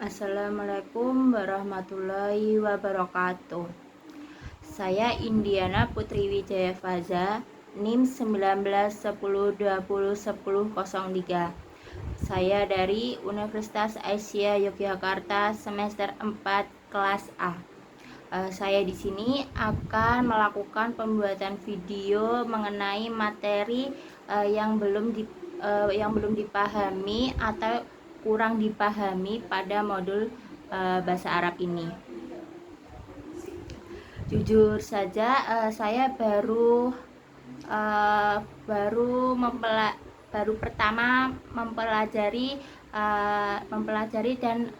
Assalamualaikum warahmatullahi wabarakatuh. Saya Indiana Putri Wijaya Faza, NIM 1910201003. Saya dari Universitas Asia Yogyakarta semester 4 kelas A. Saya di sini akan melakukan pembuatan video mengenai materi yang belum dipahami atau kurang dipahami pada modul bahasa Arab ini. Jujur saja, saya baru pertama mempelajari dan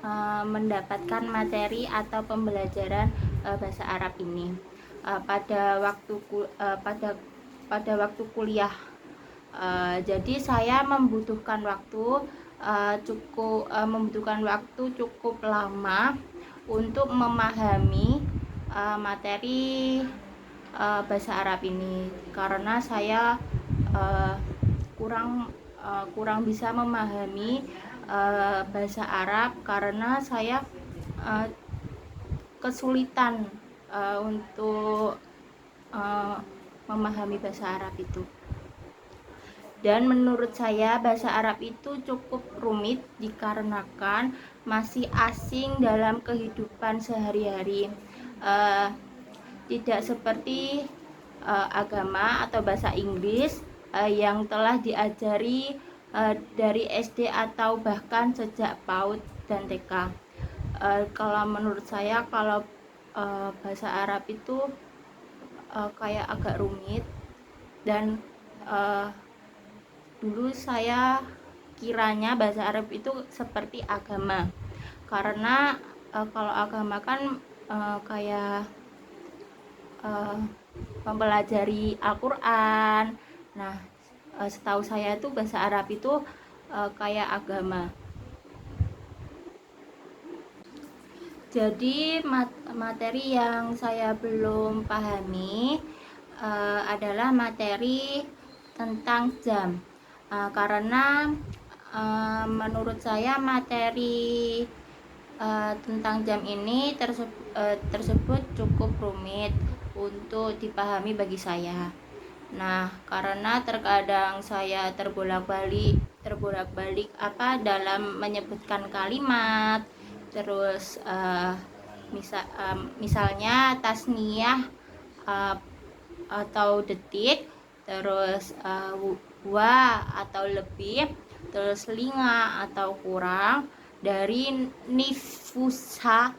mendapatkan materi atau pembelajaran bahasa Arab ini pada waktu kuliah. Jadi saya membutuhkan waktu cukup lama untuk memahami materi bahasa Arab ini, karena saya kurang bisa memahami bahasa Arab karena saya kesulitan untuk memahami bahasa Arab itu. Dan menurut saya bahasa Arab itu cukup rumit dikarenakan masih asing dalam kehidupan sehari-hari. Tidak seperti agama atau bahasa Inggris yang telah diajari dari SD atau bahkan sejak PAUD dan TK. Kalau menurut saya, kalau bahasa Arab itu kayak agak rumit, dan dulu saya kiranya bahasa Arab itu seperti agama, karena kalau agama kan kayak mempelajari Al-Quran. Nah, setahu saya itu bahasa Arab itu kayak agama. Jadi materi yang saya belum pahami adalah materi tentang jam. Karena menurut saya materi tentang jam ini tersebut cukup rumit untuk dipahami bagi saya. Nah, karena terkadang saya terbolak-balik dalam menyebutkan kalimat, terus misalnya tasniyah atau detik, terus wa atau lebih, terus linga atau kurang, dari nifusangah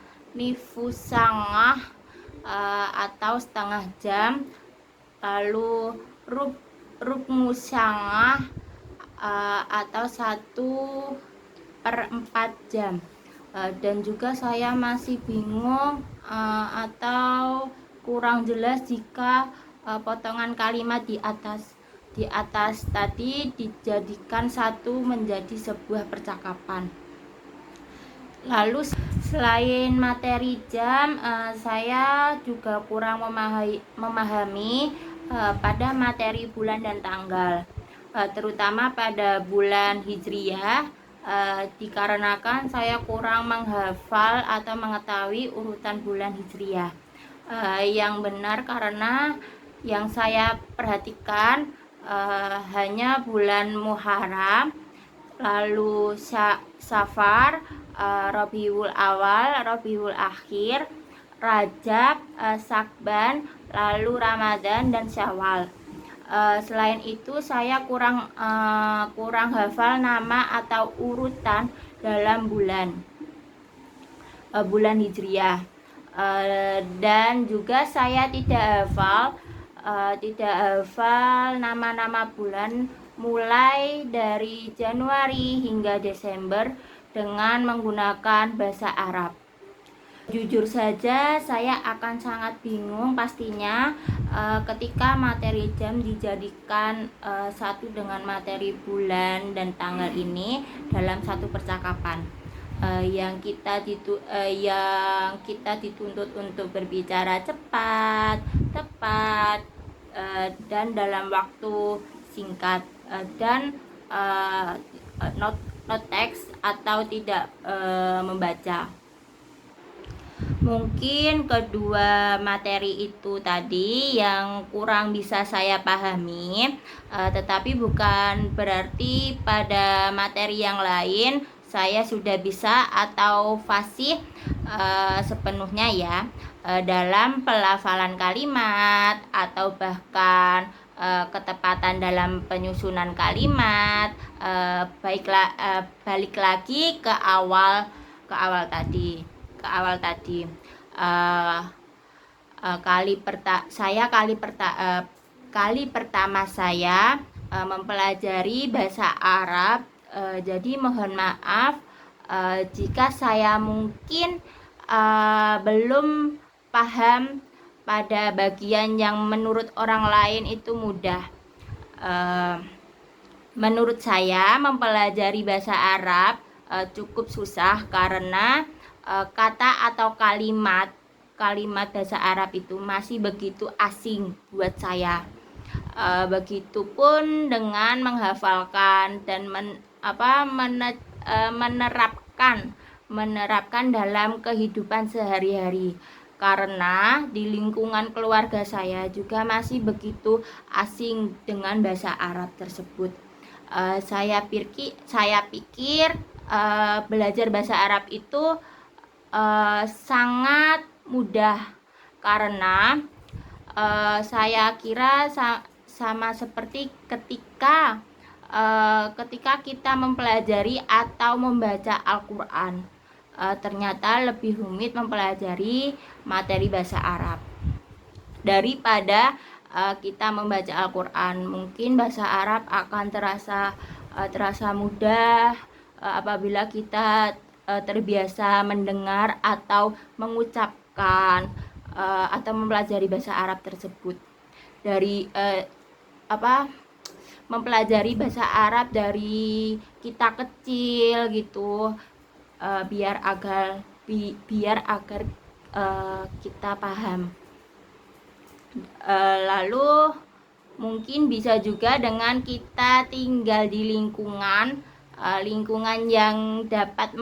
atau setengah jam, lalu rubmusangah atau 1/4 jam. Dan juga saya masih bingung atau kurang jelas jika potongan kalimat di atas tadi dijadikan satu menjadi sebuah percakapan. Lalu selain materi jam, saya juga kurang memahami pada materi bulan dan tanggal, terutama pada bulan Hijriyah, dikarenakan saya kurang menghafal atau mengetahui urutan bulan Hijriyah yang benar, karena yang saya perhatikan hanya bulan Muharram, lalu Safar, Rabiul Awal, Rabiul Akhir, Rajab, Sakban, lalu Ramadan dan Syawal. Selain itu saya kurang hafal nama atau urutan dalam bulan Hijriyah, dan juga saya tidak hafal nama-nama bulan mulai dari Januari hingga Desember dengan menggunakan bahasa Arab. Jujur saja, saya akan sangat bingung pastinya ketika materi jam dijadikan satu dengan materi bulan dan tanggal ini dalam satu percakapan. Yang kita dituntut untuk berbicara cepat, tepat, dan dalam waktu singkat, dan no teks atau tidak membaca. Mungkin kedua materi itu tadi yang kurang bisa saya pahami, tetapi bukan berarti pada materi yang lain saya sudah bisa atau fasih sepenuhnya ya, dalam pelafalan kalimat atau bahkan ketepatan dalam penyusunan kalimat. Balik lagi ke awal tadi. Kali pertama saya mempelajari bahasa Arab. Jadi mohon maaf jika saya mungkin belum paham pada bagian yang menurut orang lain itu mudah. Menurut saya mempelajari bahasa Arab cukup susah karena kata atau kalimat bahasa Arab itu masih begitu asing buat saya. Begitupun dengan menghafalkan dan menerapkan dalam kehidupan sehari-hari, karena di lingkungan keluarga saya juga masih begitu asing dengan bahasa Arab tersebut. Saya pikir belajar bahasa Arab itu sangat mudah, karena saya kira sama seperti ketika kita mempelajari atau membaca Al-Quran. Ternyata lebih rumit mempelajari materi bahasa Arab daripada kita membaca Al-Quran. Mungkin bahasa Arab akan terasa mudah apabila kita terbiasa mendengar atau mengucapkan atau mempelajari bahasa Arab tersebut. Dari mempelajari bahasa Arab dari kita kecil gitu, biar agar kita paham. Lalu mungkin bisa juga dengan kita tinggal di lingkungan yang dapat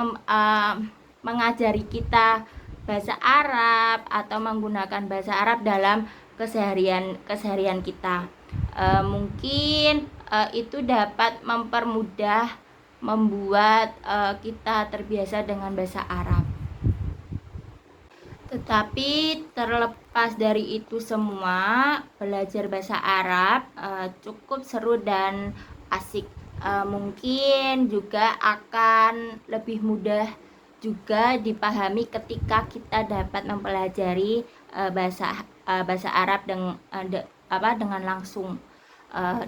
mengajari kita bahasa Arab atau menggunakan bahasa Arab dalam keseharian kita. Mungkin itu dapat membuat kita terbiasa dengan bahasa Arab. Tetapi terlepas dari itu semua, belajar bahasa Arab cukup seru dan asik. Mungkin juga akan lebih mudah juga dipahami ketika kita dapat mempelajari bahasa Arab dengan langsung,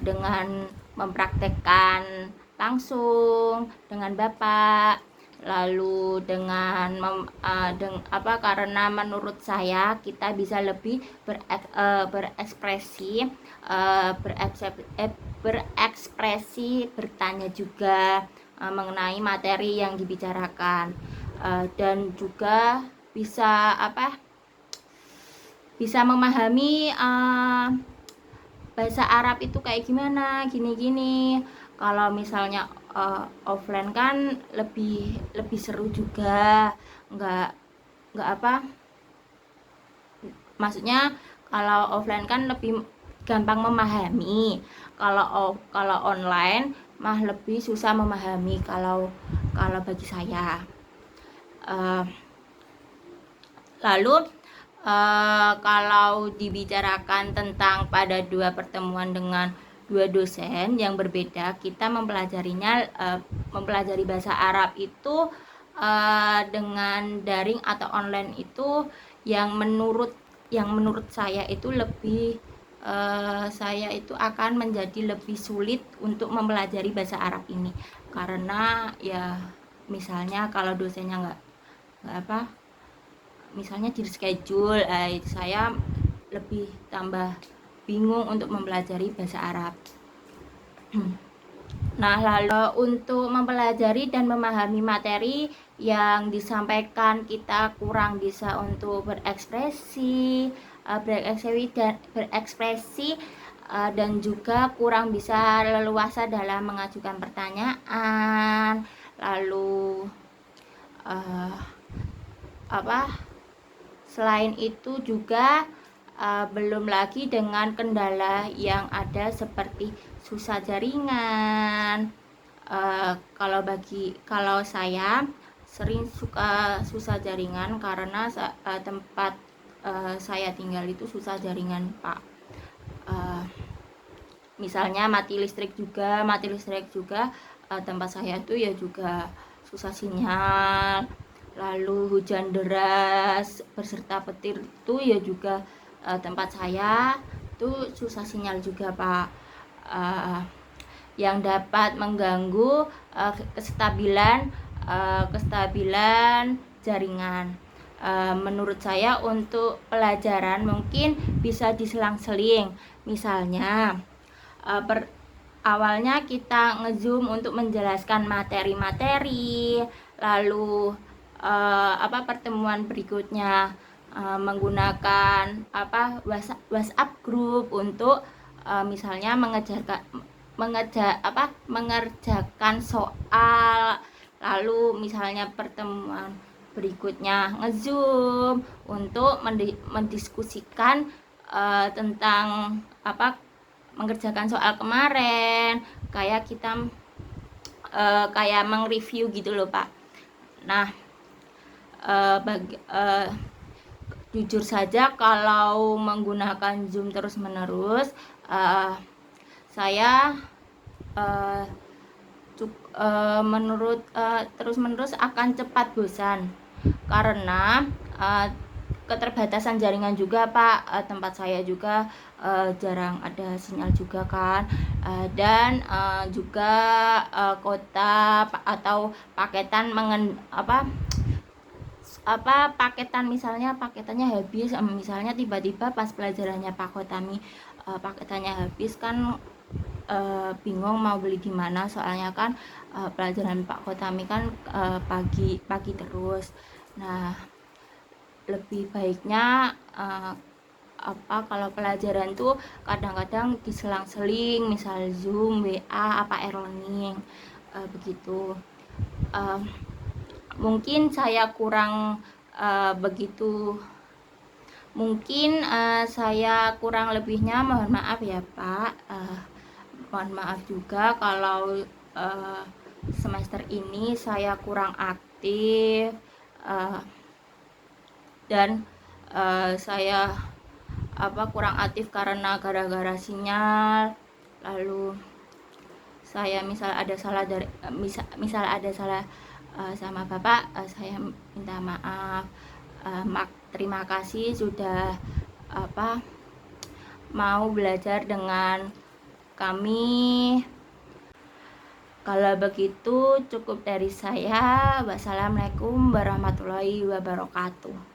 dengan mempraktekkan langsung dengan Bapak, lalu karena menurut saya kita bisa lebih berekspresi, bertanya juga mengenai materi yang dibicarakan, dan juga bisa memahami bahasa Arab itu kayak gimana, gini. Kalau misalnya offline kan lebih seru juga, maksudnya kalau offline kan lebih gampang memahami, kalau online mah lebih susah memahami kalau bagi saya. Lalu kalau dibicarakan tentang pada dua pertemuan dengan dua dosen yang berbeda, kita mempelajari bahasa Arab itu dengan daring atau online itu yang menurut saya itu lebih saya itu akan menjadi lebih sulit untuk mempelajari bahasa Arab ini, karena ya misalnya kalau dosennya misalnya di schedule, saya lebih tambah bingung untuk mempelajari bahasa Arab. Nah, lalu untuk mempelajari dan memahami materi yang disampaikan, kita kurang bisa untuk berekspresi dan juga kurang bisa leluasa dalam mengajukan pertanyaan. uh, selain itu juga belum lagi dengan kendala yang ada seperti susah jaringan. Kalau saya sering suka susah jaringan karena tempat saya tinggal itu susah jaringan, Pak. Misalnya mati listrik juga tempat saya tuh ya juga susah sinyal. Lalu hujan deras beserta petir itu ya juga tempat saya tuh susah sinyal juga, Pak. Yang dapat mengganggu kestabilan jaringan. Menurut saya untuk pelajaran mungkin bisa diselang-seling. Misalnya awalnya kita ngezoom untuk menjelaskan materi-materi, lalu pertemuan berikutnya menggunakan WhatsApp group untuk misalnya mengerjakan soal. Lalu misalnya pertemuan berikutnya ngezoom untuk mendiskusikan tentang mengerjakan soal kemarin, kayak kita kayak mengreview gitu loh, Pak. Nah, jujur saja kalau menggunakan Zoom terus-menerus, saya terus-menerus akan cepat bosan karena keterbatasan jaringan juga, Pak. Tempat saya juga jarang ada sinyal juga kan, dan juga kota atau paketan paketan misalnya paketannya habis, misalnya tiba-tiba pas pelajarannya Pak Kotami paketannya habis kan, bingung mau beli di mana, soalnya kan pelajaran Pak Kotami kan pagi terus. Nah, lebih baiknya kalau pelajaran tuh kadang-kadang diselang-seling, misal Zoom, WA, e-learning begitu. Mungkin saya kurang begitu, mungkin saya kurang lebihnya mohon maaf ya, Pak. Mohon maaf juga kalau semester ini saya kurang aktif, dan saya kurang aktif karena gara-gara sinyal. Lalu saya misal ada salah sama Bapak, saya minta maaf. Terima kasih sudah mau belajar dengan kami. Kalau begitu cukup dari saya. Wassalamualaikum warahmatullahi wabarakatuh.